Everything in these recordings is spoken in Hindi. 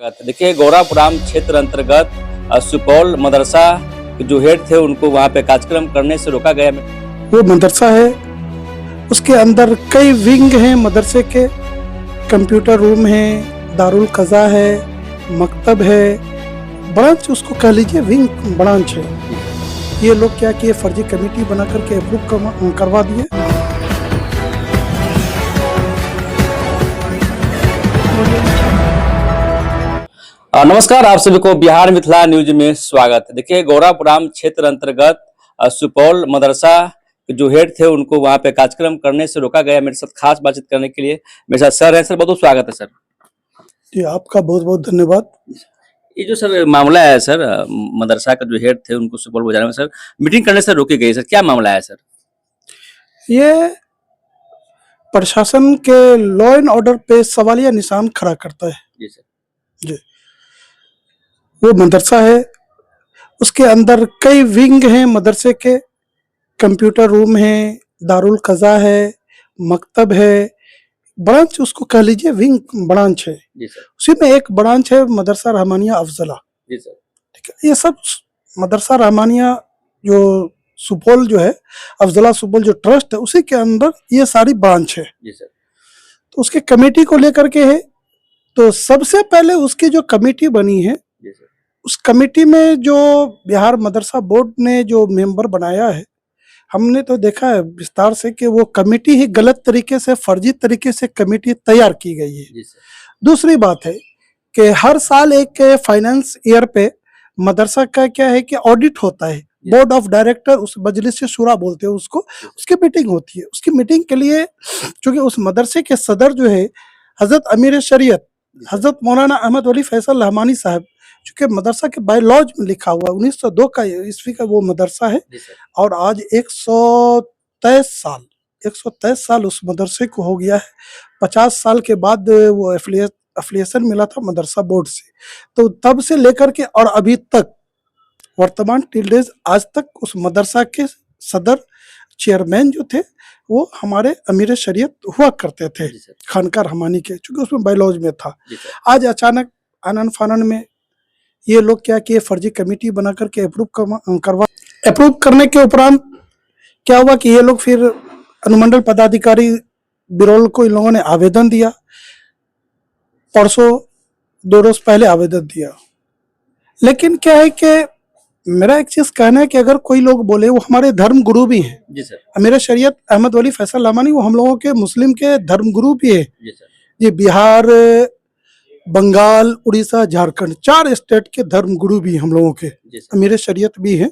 देखिए गौरापुराम क्षेत्र अंतर्गत सुपौल मदरसा के जो हेड थे उनको वहाँ पे कार्यक्रम करने से रोका गया। वो मदरसा है, उसके अंदर कई विंग हैं मदरसे के। कंप्यूटर रूम है, दारुल कज़ा है, मकतब है, ब्रांच उसको कह लीजिए, विंग ब्रांच है। ये लोग क्या किए, फर्जी कमेटी बना करके अप्रूव करवा दिए। नमस्कार, आप सभी को बिहार मिथिला न्यूज में स्वागत है। देखिए गौरापुराम क्षेत्र अंतर्गत सुपौल मदरसा के जो हेड थे उनको वहाँ पे कार्यक्रम करने से रोका गया। मेरे साथ खास बातचीत करने के लिए मेरे साथ सर हैं। सर बहुत स्वागत है। सर जी आपका बहुत बहुत धन्यवाद। ये जो सर मामला है सर, मदरसा का जो हेड थे उनको सुपौल बाजार में सर मीटिंग करने से रोकी गई, सर क्या मामला है? सर ये प्रशासन के लॉ एंड ऑर्डर पे सवालिया निशान खड़ा करता है। जी सर। जी, वो मदरसा है, उसके अंदर कई विंग हैं मदरसे के। कंप्यूटर रूम है, दारुल कज़ा है, मकतब है, ब्रांच उसको कह लीजिए, विंग ब्रांच है। जी सर। उसी में एक ब्रांच है मदरसा रहमानिया अफजला। जी सर। ठीक है, ये सब मदरसा रहमानिया जो सुपौल जो है, अफजला सुपौल जो ट्रस्ट है, उसी के अंदर ये सारी ब्रांच है। जी सर। तो उसके कमेटी को लेकर के है। तो सबसे पहले उसकी जो कमेटी बनी है, जी सर। उस कमेटी में जो बिहार मदरसा बोर्ड ने जो मेंबर बनाया है, हमने तो देखा है विस्तार से कि वो कमेटी ही गलत तरीके से, फर्जी तरीके से कमेटी तैयार की गई है। जी सर। दूसरी बात है कि हर साल एक फाइनेंस ईयर पे मदरसा का क्या है कि ऑडिट होता है। बोर्ड ऑफ डायरेक्टर, उस मजलिस शुरा बोलते हैं उसको, उसकी मीटिंग होती है। उसकी मीटिंग के लिए चूंकि उस मदरसे के सदर जो है हजरत अमीर शरीयत हजरत मौलाना अहमद वली फैसल रहमानी साहब, चूंकि मदरसा के बायलॉज में लिखा हुआ 1902 का ईस्वी का वो मदरसा है। और आज 123 साल उस मदरसे को हो गया है। 50 साल के बाद वो एफिलिएशन मिला था मदरसा बोर्ड से। तो तब से लेकर के और अभी तक वर्तमान टिल डेज आज तक उस मदरसा के सदर चेयरमैन जो थे वो हमारे अमीर शरीयत हुआ करते थे, खानका रहमानी के, चूंकि उसमें बायलॉज में था। आज अचानक आनन फानन में ये लोग क्या किए, फर्जी कमेटी बना करके अप्रूव करने के उपरांत क्या हुआ कि ये लोग फिर अनुमंडल पदाधिकारी बिरोल को इन लोगों ने आवेदन दिया। परसों 2 रोज पहले आवेदन दिया। लेकिन क्या है कि मेरा एक चीज कहना है कि अगर कोई लोग बोले, वो हमारे धर्म गुरु भी हैं। जी सर। अमीर शरीयत अहमद वली फैसल रहमानी वो हम लोगों के मुस्लिम के धर्म गुरु भी है। जी सर। जी, बिहार, बंगाल, उड़ीसा, झारखंड, 4 स्टेट के धर्म गुरु भी हम लोगों के, अमीर शरीयत भी है।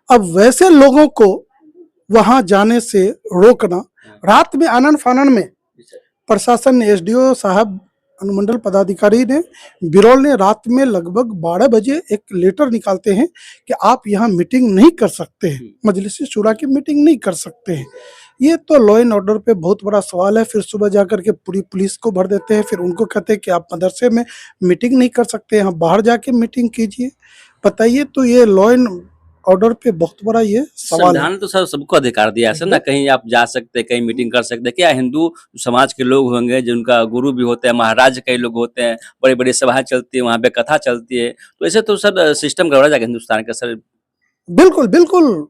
अब वैसे लोगों को वहां जाने से रोकना, रात में आनन फानन में प्रशासन ने, एसडीओ साहब, अनुमंडल पदाधिकारी ने, बिरोल ने रात में लगभग 12 बजे एक लेटर निकालते हैं कि आप यहाँ मीटिंग नहीं कर सकते हैं, मजलिस शुरा की मीटिंग नहीं कर सकते हैं। ये तो लॉ एंड ऑर्डर पे बहुत बड़ा सवाल है। फिर सुबह जाकर के पूरी पुलिस को भर देते हैं, फिर उनको कहते हैं कि आप मदरसे में मीटिंग नहीं कर सकते, यहाँ बाहर जाके मीटिंग कीजिए। बताइए, तो ये लॉ एंड ऑर्डर पे बहुत बड़ा ये सवाल है। संविधान तो सर सबको अधिकार दिया है सर ना, कहीं आप जा सकते हैं, कहीं मीटिंग कर सकते हैं। क्या हिंदू समाज के लोग होंगे जिनका गुरु भी होते हैं, महाराज कई लोग होते हैं, बड़ी बड़ी सभाएं चलती है, वहाँ पे कथा चलती है, तो ऐसे तो सर सिस्टम गड़बड़ा जाएगा हिंदुस्तान का सर। बिल्कुल बिल्कुल,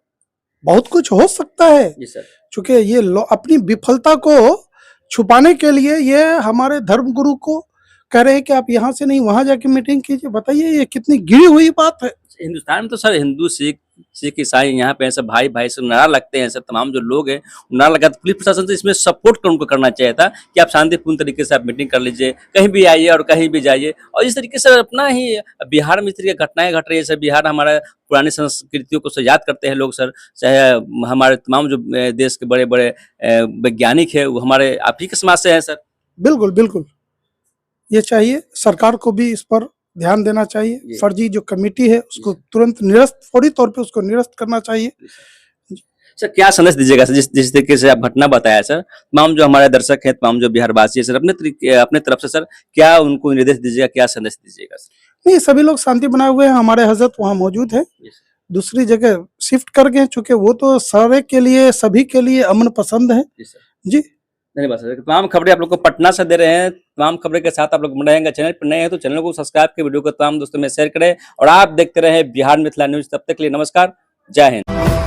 बहुत कुछ हो सकता है। जी सर। चूंकि ये अपनी विफलता को छुपाने के लिए ये हमारे धर्म गुरु को कह रहे हैं कि आप यहाँ से नहीं वहां जाके मीटिंग कीजिए। बताइए ये कितनी गिरी हुई बात है। हिंदुस्तान में तो सर हिंदू, सिख ईसाई यहाँ पे सब भाई भाई से नारा लगते हैं। सर तमाम जो लोग हैं नारा लगा, पुलिस प्रशासन से इसमें सपोर्ट कर उनको करना चाहिए था कि आप शांतिपूर्ण तरीके से आप मीटिंग कर लीजिए, कहीं भी आइए और कहीं भी जाइए। और इस तरीके से अपना ही बिहार में इस तरीके घटनाएं घट रही है सर। बिहार हमारा पुरानी संस्कृतियों को याद करते हैं लोग सर, चाहे हमारे तमाम जो देश के बड़े बड़े वैज्ञानिक है वो हमारे आप ही के समाज से है सर। बिल्कुल बिल्कुल, ये चाहिए सरकार को भी इस पर ध्यान देना चाहिए। फर्जी जो कमेटी है उसको तुरंत निरस्त, फौरी तौर पे उसको निरस्त करना चाहिए। सर क्या संदेश दीजिएगा सर, जिस तरीके से आप घटना बताया सर, तमाम जो हमारे दर्शक हैं, तमाम जो बिहारवासी है सर, अपने तरफ से सर क्या उनको निर्देश दीजिएगा, क्या संदेश दीजिएगा सर? नहीं, सभी लोग शांति बनाए हुए हैं, हमारे हजरत वहाँ मौजूद है, दूसरी जगह शिफ्ट कर गए, चूंकि वो तो सारे के लिए, सभी के लिए अमन पसंद है। जी। धन्यवाद सर। तमाम खबरें आप लोग को पटना से दे रहे हैं। तमाम खबरें के साथ आप लोग बने रहेंगे। चैनल पर नए हैं तो चैनल को सब्सक्राइब के वीडियो को तमाम दोस्तों में शेयर करें और आप देखते रहें बिहार मिथिला न्यूज। तब तक के लिए नमस्कार, जय हिंद।